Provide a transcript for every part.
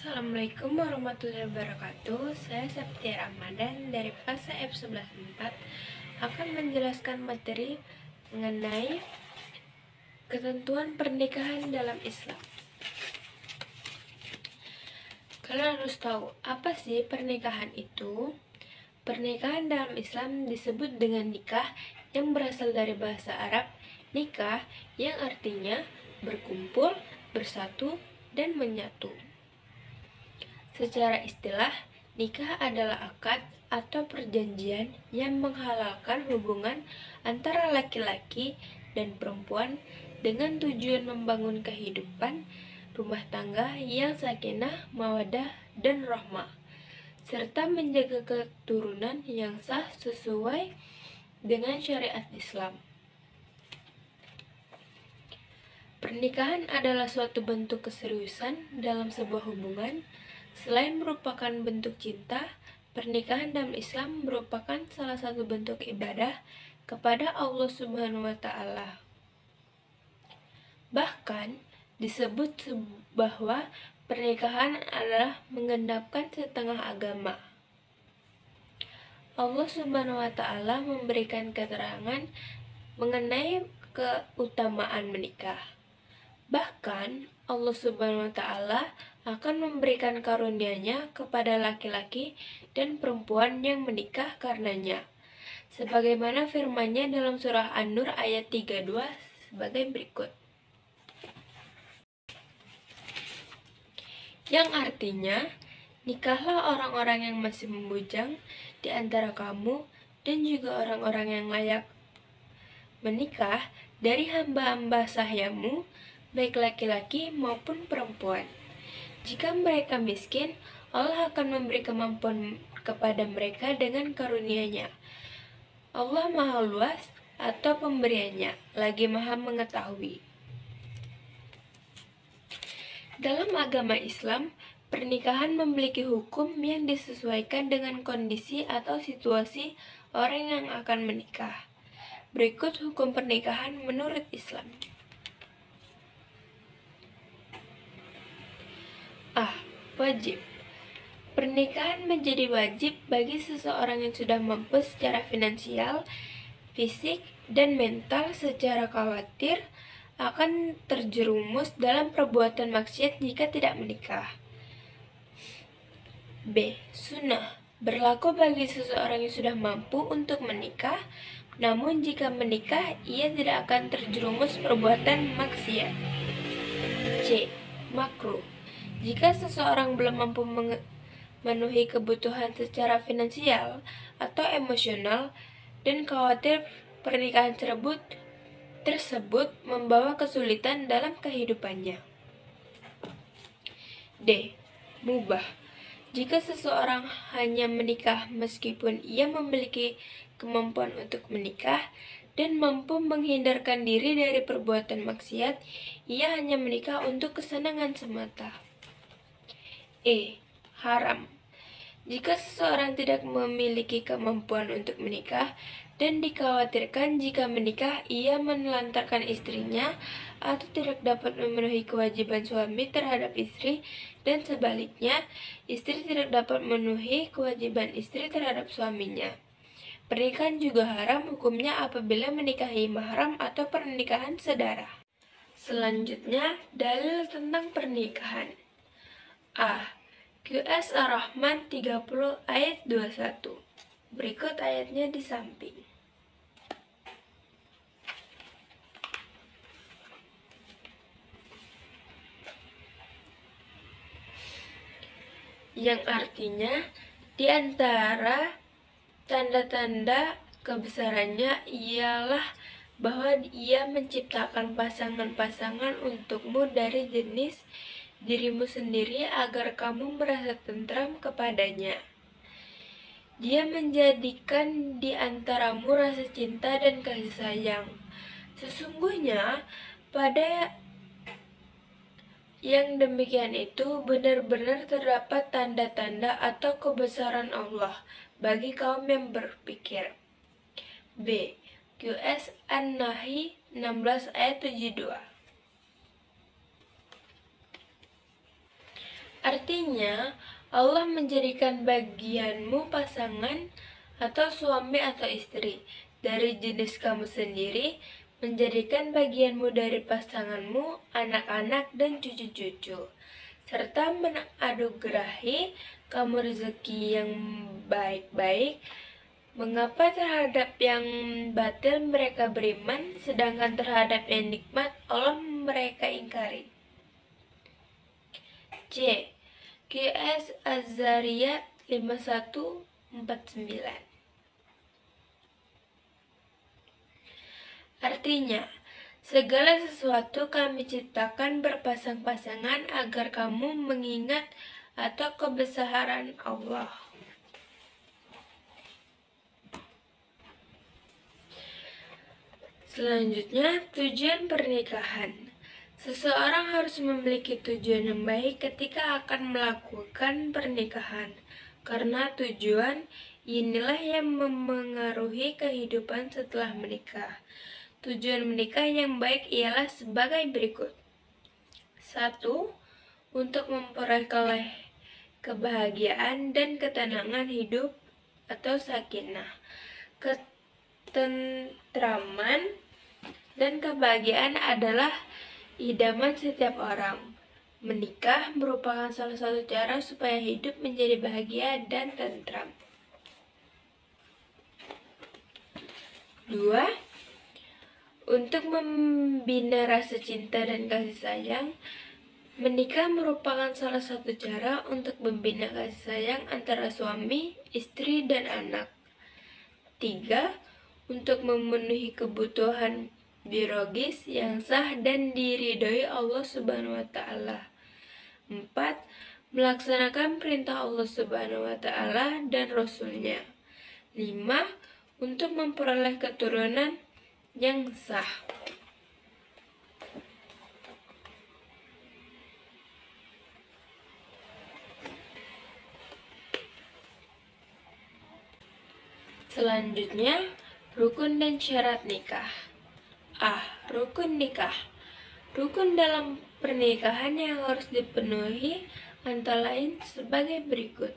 Assalamualaikum warahmatullahi wabarakatuh. Saya Septia Ramadan dari Fase F11-4 akan menjelaskan materi mengenai ketentuan pernikahan dalam Islam. Kalian harus tahu, apa sih pernikahan itu? Pernikahan dalam Islam disebut dengan nikah yang berasal dari bahasa Arab nikah, yang artinya berkumpul, bersatu, dan menyatu. Secara istilah, nikah adalah akad atau perjanjian yang menghalalkan hubungan antara laki-laki dan perempuan dengan tujuan membangun kehidupan rumah tangga yang sakinah, mawaddah, dan rahmah, serta menjaga keturunan yang sah sesuai dengan syariat Islam. Pernikahan adalah suatu bentuk keseriusan dalam sebuah hubungan. Selain merupakan bentuk cinta, pernikahan dalam Islam merupakan salah satu bentuk ibadah kepada Allah Subhanahu wa Ta'ala. Bahkan disebut bahwa pernikahan adalah menggenapkan setengah agama. Allah Subhanahu wa Ta'ala memberikan keterangan mengenai keutamaan menikah. Bahkan Allah Subhanahu wa Ta'ala akan memberikan karunia-Nya kepada laki-laki dan perempuan yang menikah karenanya, sebagaimana firman-Nya dalam surah An-Nur ayat 32 sebagai berikut. Yang artinya, nikahlah orang-orang yang masih membujang di antara kamu dan juga orang-orang yang layak menikah dari hamba-hamba sahyamu, baik laki-laki maupun perempuan. Jika mereka miskin, Allah akan memberi kemampuan kepada mereka dengan karunia-Nya. Allah Maha Luas atau pemberiannya, lagi Maha Mengetahui. Dalam agama Islam, pernikahan memiliki hukum yang disesuaikan dengan kondisi atau situasi orang yang akan menikah. Berikut hukum pernikahan menurut Islam. Wajib. Pernikahan menjadi wajib bagi seseorang yang sudah mampu secara finansial, fisik, dan mental secara khawatir akan terjerumus dalam perbuatan maksiat jika tidak menikah. B. Sunnah. Berlaku bagi seseorang yang sudah mampu untuk menikah, namun jika menikah ia tidak akan terjerumus perbuatan maksiat. C. Makruh. Jika seseorang belum mampu memenuhi kebutuhan secara finansial atau emosional dan khawatir pernikahan tersebut membawa kesulitan dalam kehidupannya. D. Mubah. Jika seseorang hanya menikah meskipun ia memiliki kemampuan untuk menikah dan mampu menghindarkan diri dari perbuatan maksiat, ia hanya menikah untuk kesenangan semata. E. Haram. Jika seseorang tidak memiliki kemampuan untuk menikah dan dikhawatirkan jika menikah ia menelantarkan istrinya atau tidak dapat memenuhi kewajiban suami terhadap istri, dan sebaliknya istri tidak dapat memenuhi kewajiban istri terhadap suaminya. Pernikahan juga haram hukumnya apabila menikahi mahram atau pernikahan sedara. Selanjutnya, dalil tentang pernikahan. QS Ar-Rahman 30 ayat 21. Berikut ayatnya di samping. Yang artinya, di antara tanda-tanda kebesarannya ialah bahwa ia menciptakan pasangan-pasangan untukmu dari jenis dirimu sendiri agar kamu merasa tentram kepadanya. Dia menjadikan di antaramu rasa cinta dan kasih sayang. Sesungguhnya pada yang demikian itu benar-benar terdapat tanda-tanda atau kebesaran Allah bagi kaum yang berpikir. B. QS An-Nahl 16 ayat 72. Artinya, Allah menjadikan bagianmu pasangan atau suami atau istri dari jenis kamu sendiri, menjadikan bagianmu dari pasanganmu, anak-anak, dan cucu-cucu, serta menganugerahi kamu rezeki yang baik-baik. Mengapa terhadap yang batil mereka beriman, sedangkan terhadap yang nikmat Allah mereka ingkari? C. QS Az-Zariyat 5149. Artinya, segala sesuatu kami ciptakan berpasang-pasangan agar kamu mengingat atau kebesaran Allah. Selanjutnya, tujuan pernikahan. Seseorang harus memiliki tujuan yang baik ketika akan melakukan pernikahan, karena tujuan inilah yang memengaruhi kehidupan setelah menikah. Tujuan menikah yang baik ialah sebagai berikut. 1. Untuk memperoleh kebahagiaan dan ketenangan hidup atau sakinah, ketentraman, dan kebahagiaan adalah idaman setiap orang. Menikah merupakan salah satu cara supaya hidup menjadi bahagia dan tentram. 2. Untuk membina rasa cinta dan kasih sayang. Menikah merupakan salah satu cara untuk membina kasih sayang antara suami, istri, dan anak. 3. Untuk memenuhi kebutuhan biologis yang sah dan diridhoi Allah Subhanahu wa Ta'ala. 4. Melaksanakan perintah Allah Subhanahu wa Ta'ala dan Rasul-Nya. 5. Untuk memperoleh keturunan yang sah. Selanjutnya, rukun dan syarat nikah. A. Rukun nikah. Rukun dalam pernikahan yang harus dipenuhi antara lain sebagai berikut.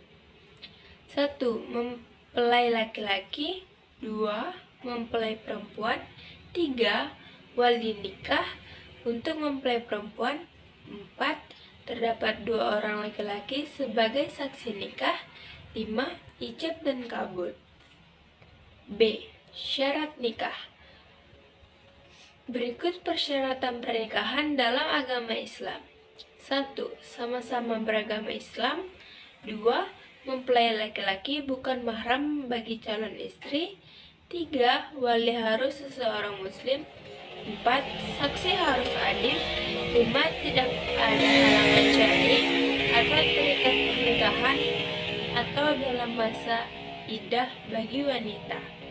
1. Mempelai laki-laki. 2. Mempelai perempuan. 3. Wali nikah. Untuk mempelai perempuan. 4. Terdapat 2 orang laki-laki sebagai saksi nikah. 5. Ijab dan kabul. B. Syarat nikah. Berikut persyaratan pernikahan dalam agama Islam. 1. Sama-sama beragama Islam. 2. Mempelai laki-laki bukan mahram bagi calon istri. 3. Wali harus seseorang muslim. 4. Saksi harus adil. 5. Tidak ada halangan syar'i atau terikat pernikahan atau dalam masa iddah bagi wanita.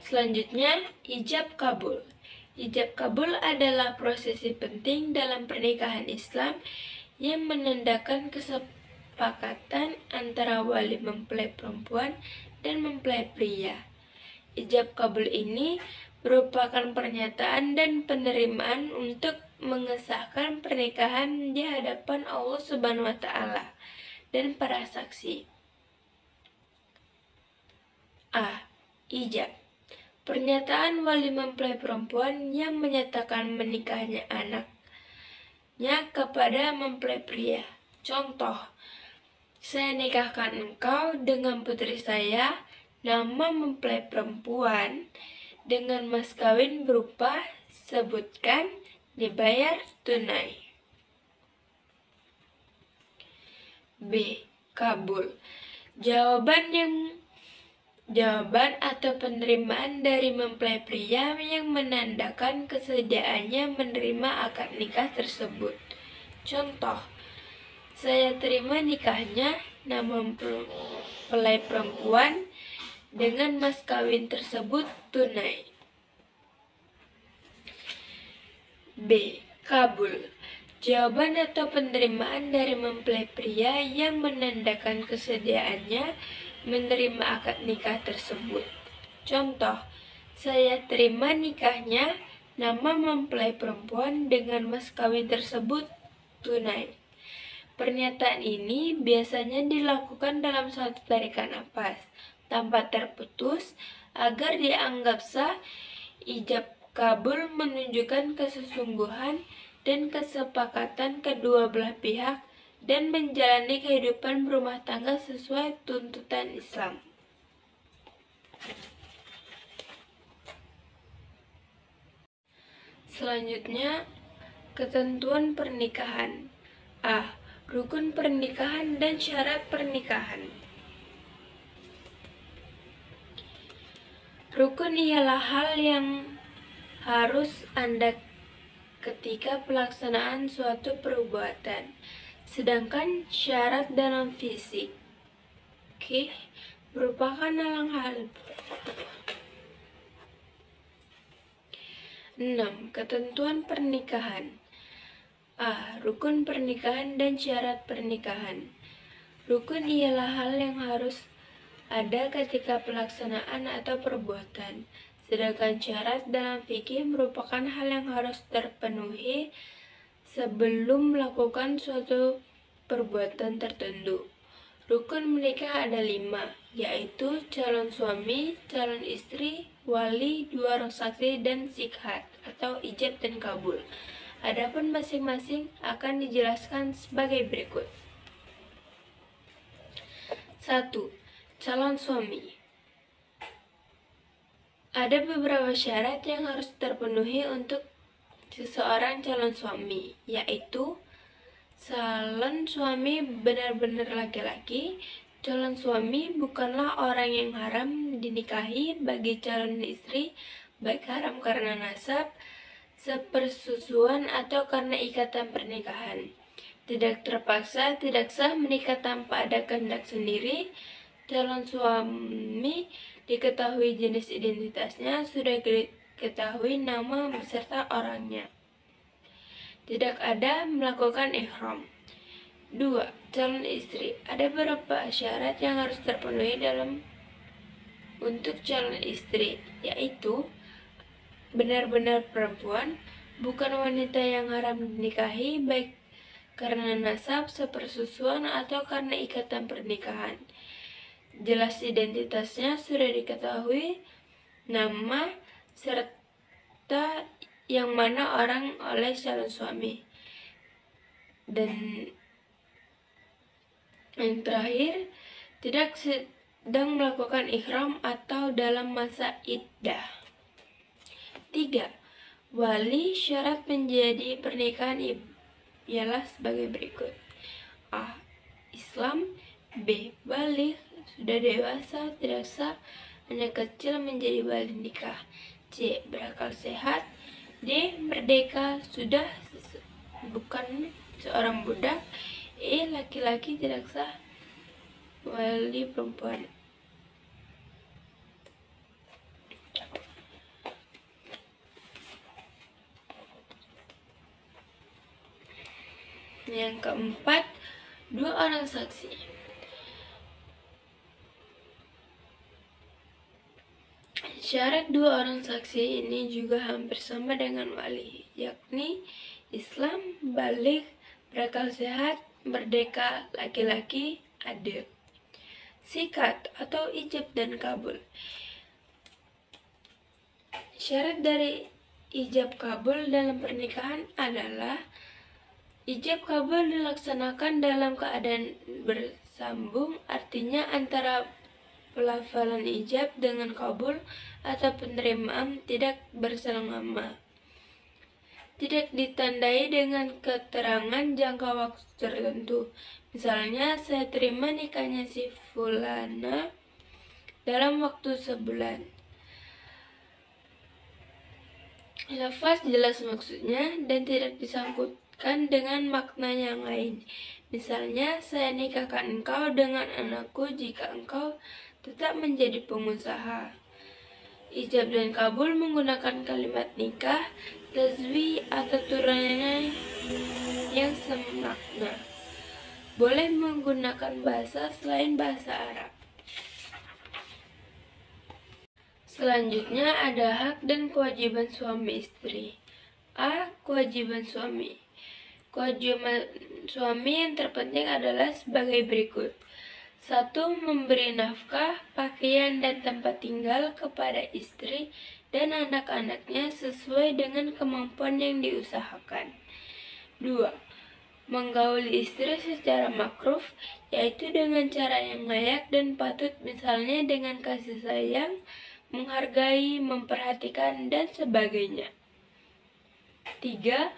Selanjutnya, ijab kabul. Ijab kabul adalah prosesi penting dalam pernikahan Islam yang menandakan kesepakatan antara wali mempelai perempuan dan mempelai pria. Ijab kabul ini merupakan pernyataan dan penerimaan untuk mengesahkan pernikahan di hadapan Allah Subhanahu wa Ta'ala dan para saksi. A. Ijab. Pernyataan wali mempelai perempuan yang menyatakan menikahnya anaknya kepada mempelai pria. Contoh, saya nikahkan engkau dengan putri saya, nama mempelai perempuan, dengan mas kawin berupa sebutkan, dibayar tunai. B. Kabul. Jawaban atau penerimaan dari mempelai pria yang menandakan kesediaannya menerima akad nikah tersebut. Contoh, saya terima nikahnya nama mempelai perempuan dengan mas kawin tersebut tunai. B. Kabul. Jawaban atau penerimaan dari mempelai pria yang menandakan kesediaannya menerima akad nikah tersebut. Contoh, saya terima nikahnya nama mempelai perempuan dengan mas kawin tersebut tunai. Pernyataan ini biasanya dilakukan dalam satu tarikan napas, tanpa terputus, agar dianggap sah. Ijab kabul menunjukkan kesesungguhan dan kesepakatan kedua belah pihak dan menjalani kehidupan berumah tangga sesuai tuntutan Islam. Selanjutnya, ketentuan pernikahan. A. Rukun pernikahan dan syarat pernikahan. Rukun ialah hal yang harus Anda ketika pelaksanaan suatu perbuatan, sedangkan syarat dalam fisik merupakan hal. 6. Ketentuan pernikahan. A. Rukun pernikahan dan syarat pernikahan. Rukun ialah hal yang harus ada ketika pelaksanaan atau perbuatan, sedangkan syarat dalam fikih merupakan hal yang harus terpenuhi sebelum melakukan suatu perbuatan tertentu. Rukun menikah ada 5, yaitu calon suami, calon istri, wali, 2 orang saksi, dan sikhat atau ijab dan kabul. Adapun masing-masing akan dijelaskan sebagai berikut. 1. Calon suami. Ada beberapa syarat yang harus terpenuhi untuk seseorang calon suami, yaitu calon suami benar-benar laki-laki. Calon suami bukanlah orang yang haram dinikahi bagi calon istri, baik haram karena nasab, sepersusuan, atau karena ikatan pernikahan. Tidak terpaksa, tidak sah menikah tanpa ada kehendak sendiri. Calon suami diketahui jenis identitasnya, sudah diketahui nama beserta orangnya. Tidak ada melakukan ihram. 2. Calon istri. Ada beberapa syarat yang harus terpenuhi untuk calon istri, yaitu benar-benar perempuan, bukan wanita yang haram dinikahi, baik karena nasab, sepersusuan, atau karena ikatan pernikahan. Jelas identitasnya, sudah diketahui nama serta yang mana orang oleh calon suami. Dan yang terakhir, tidak sedang melakukan ihram atau dalam masa iddah. 3. Wali. Syarat menjadi pernikahan ialah sebagai berikut. A. Islam. B. Baligh, sudah dewasa, tidak sah anak kecil menjadi wali nikah. C. Berakal sehat. D. Merdeka, sudah bukan seorang budak. E. Laki-laki, tidak sah wali perempuan. Yang keempat, 2 orang saksi. Syarat 2 orang saksi ini juga hampir sama dengan wali, yakni Islam, baligh, berakal sehat, merdeka, laki-laki, adil. Sikat atau ijab dan kabul. Syarat dari ijab kabul dalam pernikahan adalah ijab kabul dilaksanakan dalam keadaan bersambung, artinya antara pelafalan ijab dengan kabul atau penerimaan tidak berselang lama. Tidak ditandai dengan keterangan jangka waktu tertentu. Misalnya, saya terima nikahnya si fulana dalam waktu sebulan. Lafaz jelas maksudnya dan tidak disangkutkan dengan makna yang lain. Misalnya, saya nikahkan engkau dengan anakku jika engkau tetap menjadi pengusaha. Ijab dan kabul menggunakan kalimat nikah, tazwi, atau turunannya yang semakna. Boleh menggunakan bahasa selain bahasa Arab. Selanjutnya ada hak dan kewajiban suami istri. A. Kewajiban suami. Kewajiban suami yang terpenting adalah sebagai berikut. 1. Memberi nafkah, pakaian, dan tempat tinggal kepada istri dan anak-anaknya sesuai dengan kemampuan yang diusahakan. 2. Menggauli istri secara makruf, yaitu dengan cara yang layak dan patut, misalnya dengan kasih sayang, menghargai, memperhatikan, dan sebagainya. 3.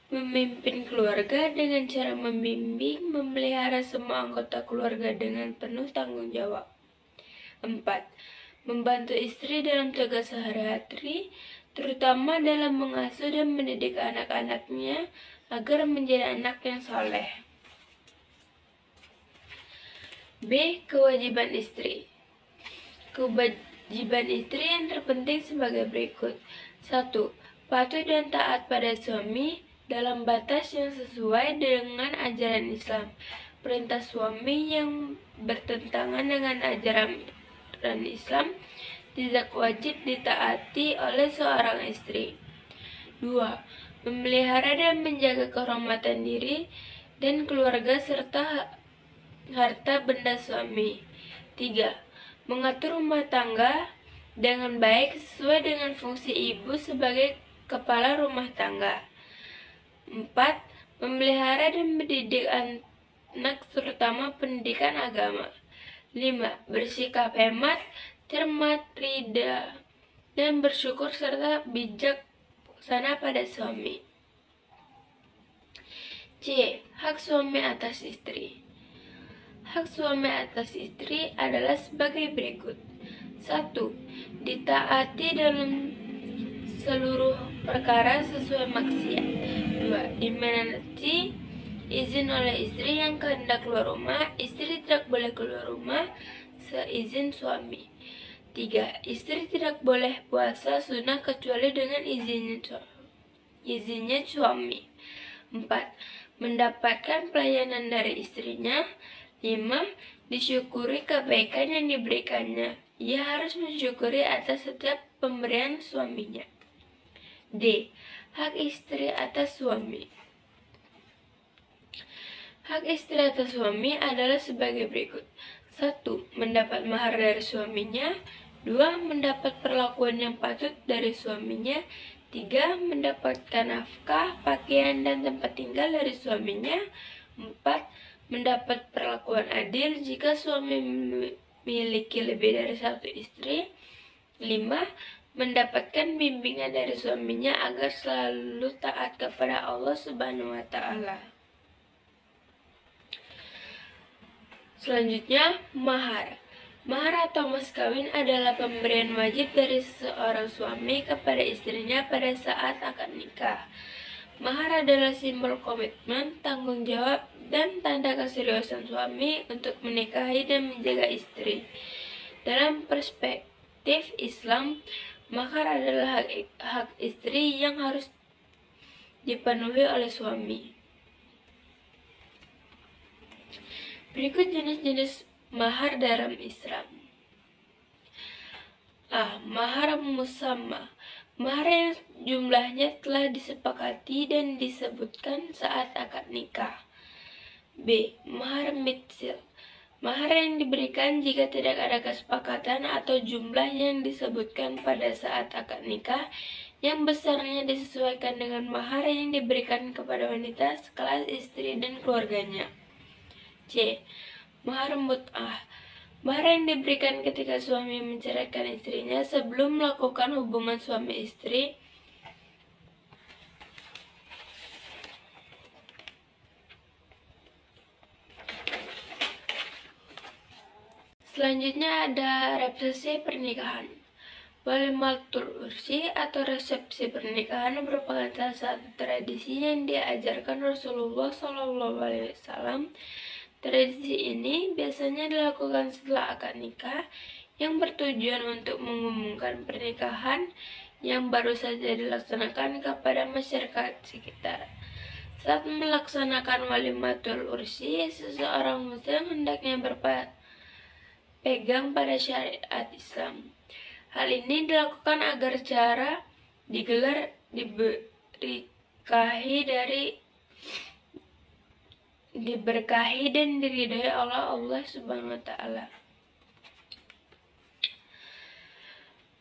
Memimpin keluarga dengan cara membimbing, memelihara semua anggota keluarga dengan penuh tanggung jawab. 4. Membantu istri dalam tugas sehari-hari, terutama dalam mengasuh dan mendidik anak-anaknya agar menjadi anak yang saleh. B. Kewajiban istri. Kewajiban istri yang terpenting sebagai berikut. 1. Patuh dan taat pada suami dalam batas yang sesuai dengan ajaran Islam. Perintah suami yang bertentangan dengan ajaran Islam tidak wajib ditaati oleh seorang istri. 2. Memelihara dan menjaga kehormatan diri dan keluarga serta harta benda suami. 3. Mengatur rumah tangga dengan baik sesuai dengan fungsi ibu sebagai kepala rumah tangga. 4. Memelihara dan mendidik anak terutama pendidikan agama. 5. Bersikap hemat, cermat, ridha, dan bersyukur serta bijaksana pada suami. C. Hak suami atas istri. Hak suami atas istri adalah sebagai berikut. 1. Ditaati dalam seluruh perkara sesuai maksiat. 2. Diminati izin oleh istri yang kehendak keluar rumah. Istri tidak boleh keluar rumah seizin suami. 3. Istri tidak boleh puasa sunnah kecuali dengan izinnya suami. 4. Mendapatkan pelayanan dari istrinya. 5. Disyukuri kebaikan yang diberikannya. Ia harus mensyukuri atas setiap pemberian suaminya. D. Hak istri atas suami. Hak istri atas suami adalah sebagai berikut. 1. Mendapat mahar dari suaminya. 2. Mendapat perlakuan yang patut dari suaminya. 3. Mendapatkan nafkah, pakaian, dan tempat tinggal dari suaminya. 4. Mendapat perlakuan adil jika suami memiliki lebih dari satu istri. 5. Mendapatkan bimbingan dari suaminya agar selalu taat kepada Allah Subhanahu wa Ta'ala. Selanjutnya, mahar. Mahar atau mas kawin adalah pemberian wajib dari seorang suami kepada istrinya pada saat akad nikah. Mahar adalah simbol komitmen, tanggung jawab, dan tanda keseriusan suami untuk menikahi dan menjaga istri. Dalam perspektif Islam, mahar adalah hak istri yang harus dipenuhi oleh suami. Berikut jenis-jenis mahar dalam Islam. A. Mahar musamma. Mahar yang jumlahnya telah disepakati dan disebutkan saat akad nikah. B. Mahar mitsil. Mahar yang diberikan jika tidak ada kesepakatan atau jumlah yang disebutkan pada saat akad nikah, yang besarnya disesuaikan dengan mahar yang diberikan kepada wanita sekelas istri dan keluarganya. C. Mahar mut'ah. Mahar yang diberikan ketika suami menceraikan istrinya sebelum melakukan hubungan suami istri. Selanjutnya ada resepsi pernikahan. Walimatul ursi atau resepsi pernikahan merupakan salah satu tradisi yang diajarkan Rasulullah SAW. Tradisi ini biasanya dilakukan setelah akad nikah yang bertujuan untuk mengumumkan pernikahan yang baru saja dilaksanakan kepada masyarakat sekitar. Saat melaksanakan walimatul ursi, seseorang muslim hendaknya berpegang pada syariat Islam. Hal ini dilakukan agar cara digelar diberkahi dari diberkahi dan diridhai oleh Allah Subhanahu wa taala.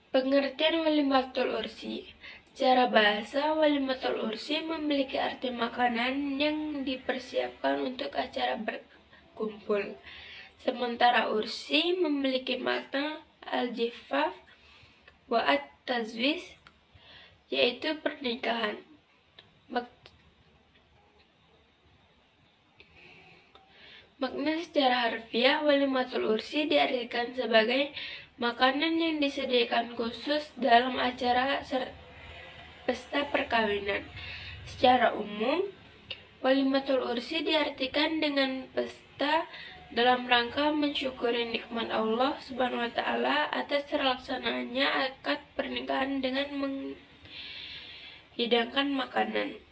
Pengertian walimatul ursi. Secara bahasa, walimatul ursi memiliki arti makanan yang dipersiapkan untuk acara berkumpul. Sementara ursi memiliki makna al-jifaf wa at-tazwij, yaitu pernikahan. Makna secara harfiah, walimatul ursi diartikan sebagai makanan yang disediakan khusus dalam acara pesta perkawinan. Secara umum, walimatul ursi diartikan dengan pesta dalam rangka mensyukuri nikmat Allah Subhanahu wa taala atas terlaksanaannya akad pernikahan dengan menghidangkan makanan.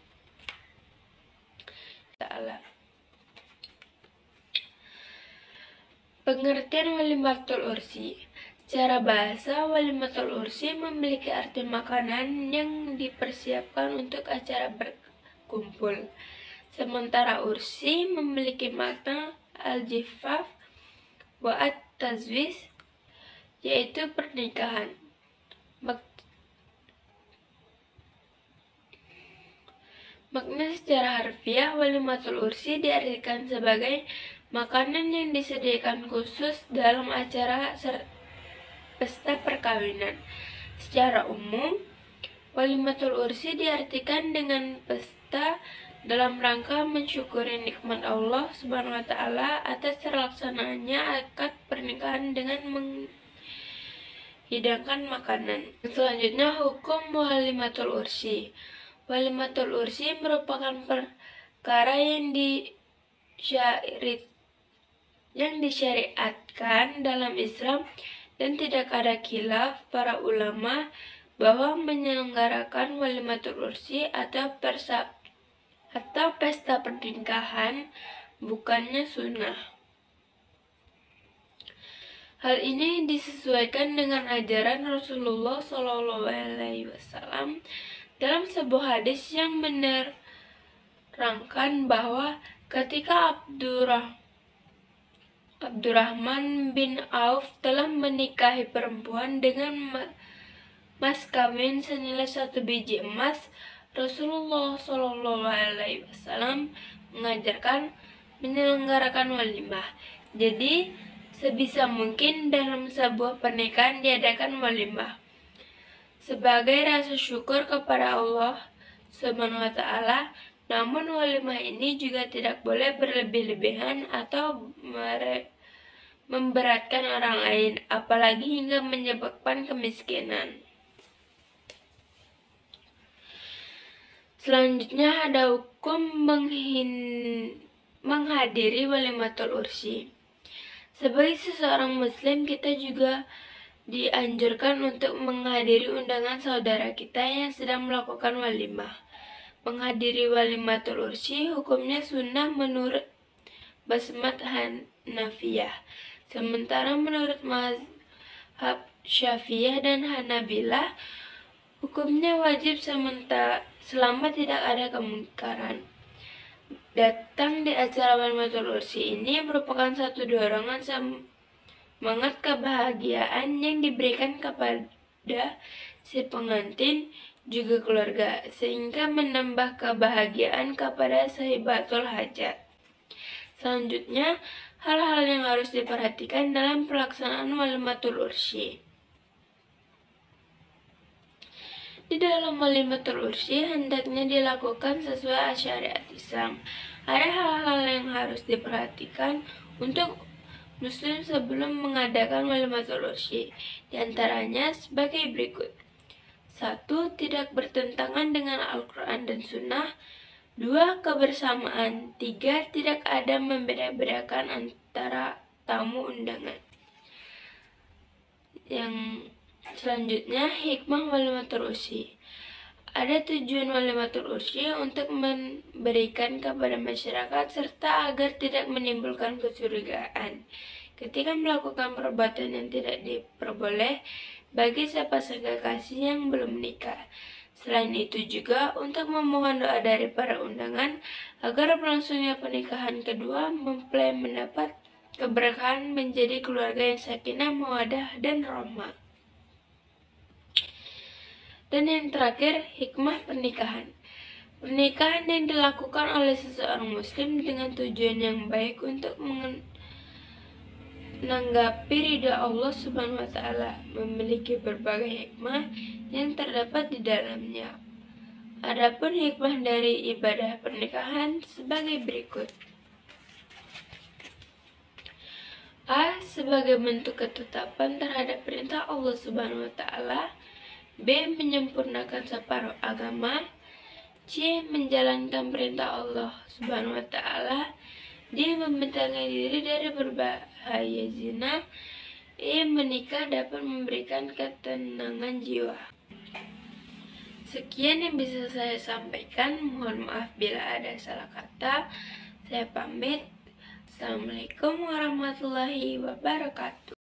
Pengertian walimatul ursi. Secara bahasa, walimatul ursi memiliki arti makanan yang dipersiapkan untuk acara berkumpul. Sementara ursi memiliki makna al-jifaf wa at-tazwij, yaitu pernikahan. Makna secara harfiah, walimatul ursi diartikan sebagai makanan yang disediakan khusus dalam acara pesta perkawinan. Secara umum, walimatul ursi diartikan dengan pesta dalam rangka mensyukuri nikmat Allah Subhanahu wa taala atas terlaksanaannya akad pernikahan dengan menghidangkan makanan. Selanjutnya, hukum walimatul ursi. Walimatul ursi merupakan perkara yang disyariatkan dalam Islam dan tidak ada khilaf para ulama bahwa menyelenggarakan walimatul ursi atau pesta pernikahan bukannya sunnah. Hal ini disesuaikan dengan ajaran Rasulullah SAW dalam sebuah hadis yang menerangkan bahwa ketika Abdurrahman bin Auf telah menikahi perempuan dengan mas kawin senilai 1 biji emas, Rasulullah SAW mengajarkan menyelenggarakan walimah. Jadi, sebisa mungkin dalam sebuah pernikahan diadakan walimah sebagai rasa syukur kepada Allah Subhanahu wa taala. Namun walimah ini juga tidak boleh berlebih-lebihan atau memberatkan orang lain, apalagi hingga menyebabkan kemiskinan. Selanjutnya ada hukum menghadiri walimatul ursi. Sebagai seseorang muslim, kita juga dianjurkan untuk menghadiri undangan saudara kita yang sedang melakukan walimah. Menghadiri walimatul ursi hukumnya sunnah menurut mazhab Hanafiyah. Sementara menurut mazhab Syafi'iyah dan Hanabilah, hukumnya wajib selama tidak ada kemungkaran. Datang di acara walimatul ursi ini merupakan satu dorongan semangat kebahagiaan yang diberikan kepada si pengantin juga keluarga, sehingga menambah kebahagiaan kepada sahibatul hajat. Selanjutnya, hal-hal yang harus diperhatikan dalam pelaksanaan walimatul ursi. Di dalam walimatul ursi hendaknya dilakukan sesuai syariat Islam. Ada hal-hal yang harus diperhatikan untuk muslim sebelum mengadakan walimatul ursi. Di antaranya sebagai berikut. 1. Tidak bertentangan dengan Al-Quran dan Sunnah. 2. Kebersamaan. 3. Tidak ada membeda-bedakan antara tamu undangan. Yang selanjutnya, hikmah walimatul ursi. Ada tujuan walimatul ursi untuk memberikan kepada masyarakat serta agar tidak menimbulkan kecurigaan ketika melakukan perbuatan yang tidak diperboleh bagi sepasang kekasih yang belum menikah. Selain itu juga untuk memohon doa dari para undangan agar berlangsungnya pernikahan kedua mempelai mendapat keberkahan menjadi keluarga yang sakinah, mawaddah, dan rahmah. Dan yang terakhir, hikmah pernikahan. Pernikahan yang dilakukan oleh seseorang muslim dengan tujuan yang baik untuk menanggapi ridha Allah Subhanahu wa taala memiliki berbagai hikmah yang terdapat di dalamnya. Adapun hikmah dari ibadah pernikahan sebagai berikut. A. Sebagai bentuk ketetapan terhadap perintah Allah Subhanahu wa taala. B. Menyempurnakan separuh agama. C. Menjalankan perintah Allah Subhanahu wa taala. D. Membentangkan diri dari berbahaya zina. E. Menikah dapat memberikan ketenangan jiwa. Sekian yang bisa saya sampaikan. Mohon maaf bila ada salah kata. Saya pamit. Assalamualaikum warahmatullahi wabarakatuh.